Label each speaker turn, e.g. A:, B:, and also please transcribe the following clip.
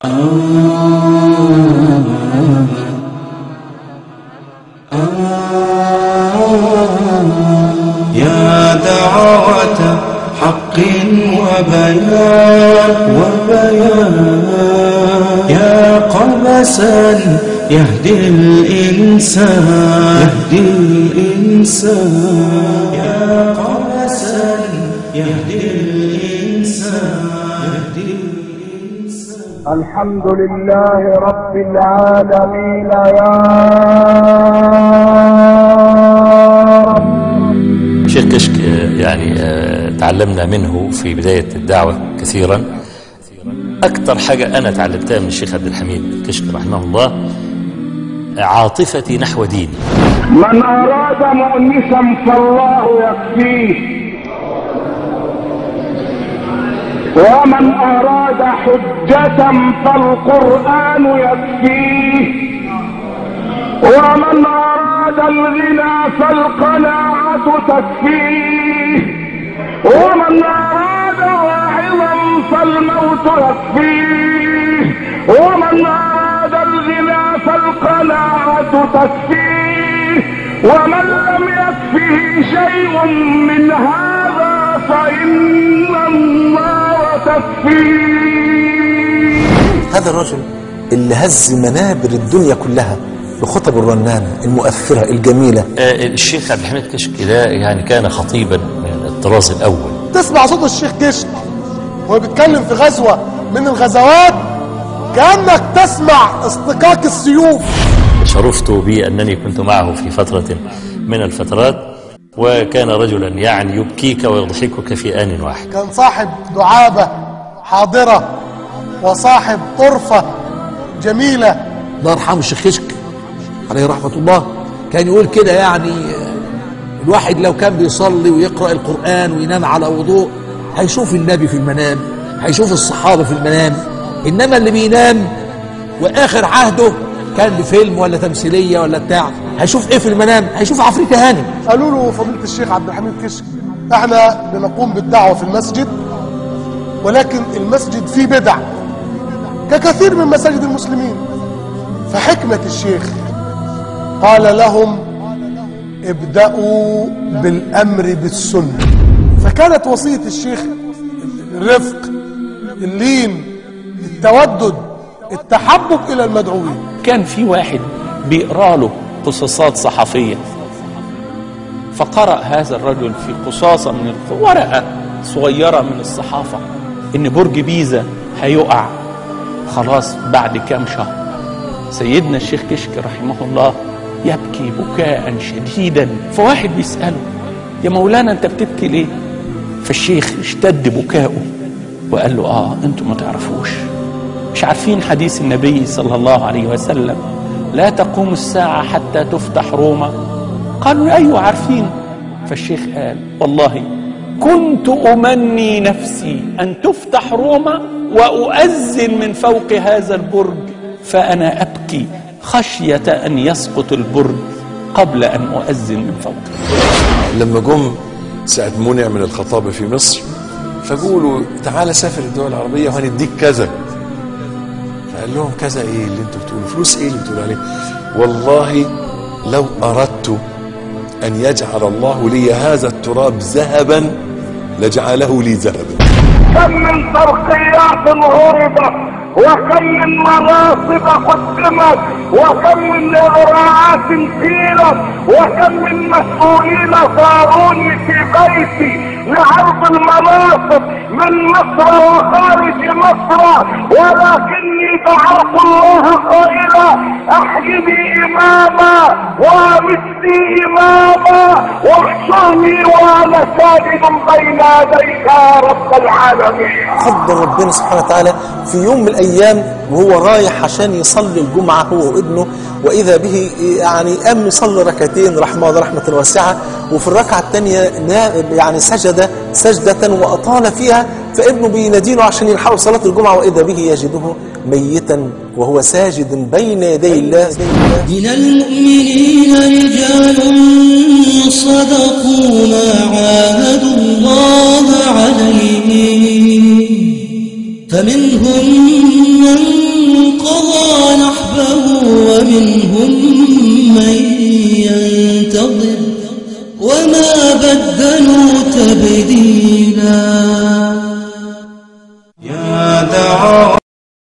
A: يا دعوة حق وبيان يا قبسا يهدي الإنسان يا قبسا يهدي الإنسان
B: الحمد لله رب العالمين يا رب.
C: شيخ كشك يعني تعلمنا منه في بداية الدعوة كثيرا. أكثر حاجة أنا تعلمتها من الشيخ عبد الحميد كشك رحمه الله عاطفتي نحو ديني.
B: من أراد مؤنسا فالله يكفيه، ومن أراد حجة فالقرآن يكفيه، ومن أراد الغنى فالقناعة تكفيه، ومن أراد واعظا فالموت يكفيه، ومن أراد الغنى فالقناعة تكفيه، ومن لم يكفه شيء من هذا فإن الله تكفيه.
D: هذا الرجل اللي هز منابر الدنيا كلها بخطب الرنانة المؤثرة الجميلة.
C: الشيخ عبد الحميد كشك ده يعني كان خطيبا من الطراز الأول.
E: تسمع صوت الشيخ كشك وهو بيتكلم في غزوة من الغزوات كأنك تسمع اصطكاك السيوف.
C: شرفت بأنني كنت معه في فترة من الفترات، وكان رجلا يعني يبكيك ويضحكك في آن واحد.
E: كان صاحب دعابة حاضرة وصاحب طرفة جميلة.
D: الله يرحمه الشيخ كشك عليه رحمة الله كان يقول كده، يعني الواحد لو كان بيصلي ويقرأ القرآن وينام على وضوء هيشوف النبي في المنام، هيشوف الصحابة في المنام. إنما اللي بينام وآخر عهده كان لفيلم ولا تمثيلية ولا بتاع، هيشوف إيه في المنام؟ هيشوف عفريت هانم.
E: قالوا له فضيلة الشيخ عبد الحميد كشك احنا بنقوم بالدعوة في المسجد، ولكن المسجد فيه بدع ككثير من مساجد المسلمين. فحكمة الشيخ قال لهم ابدأوا بالأمر بالسنة. فكانت وصية الشيخ الرفق، اللين، التودد، التحبب إلى المدعوين.
F: كان في واحد بيقرأ له قصصات صحفية، فقرأ هذا الرجل في قصاصة من ورقة صغيرة من الصحافة إن برج بيزا هيقع خلاص بعد كام شهر. سيدنا الشيخ كشك رحمه الله يبكي بكاء شديدا، فواحد بيسأله يا مولانا أنت بتبكي ليه؟ فالشيخ اشتد بكاؤه وقال له أنتم ما تعرفوش، مش عارفين حديث النبي صلى الله عليه وسلم لا تقوم الساعة حتى تفتح روما؟ قالوا أيوة عارفين. فالشيخ قال والله كنت أمني نفسي أن تفتح روما وأؤذن من فوق هذا البرج، فأنا أبكي خشية أن يسقط البرج قبل أن أؤذن من فوقه.
G: لما جم ساعة منع من الخطابة في مصر فقولوا تعالى سافر الدول العربية وهنديك كذا، فقال لهم كذا ايه اللي انتوا بتقولوا؟ فلوس ايه اللي بتقولوا عليه؟ والله لو أردت أن يجعل الله لي هذا التراب ذهبا لجعله لي ذهبا.
B: كم من ترقيات هربت، وكم من مناصب قدمت، وكم من إغراءات قيلت، وكم من مسؤولين صاروني في بيتي لعرض المناصب من مصر وخارج مصر، ولكني دعوت الله قائلا احيني إماما وامتني إماما واحشرني وأنا ساجد بين يديك يا رب العالمين.
D: قدر ربنا سبحانه وتعالى في يوم من الأيام وهو رايح عشان يصلي الجمعة هو وابنه، وإذا به يعني قام يصلي ركعتين رحمه الله رحمة واسعة، وفي الركعة الثانية يعني سجد سجدة وأطال فيها، فابنه بيناديله عشان يلحقوا صلاة الجمعة، وإذا به يجده ميتا وهو ساجد بين يدي الله.
A: من المؤمنين رجال صدقوا ما عاهدوا الله عليه، فمنهم من قضى نحبه ومنهم من ينتظر وما بدلوا تبديلا.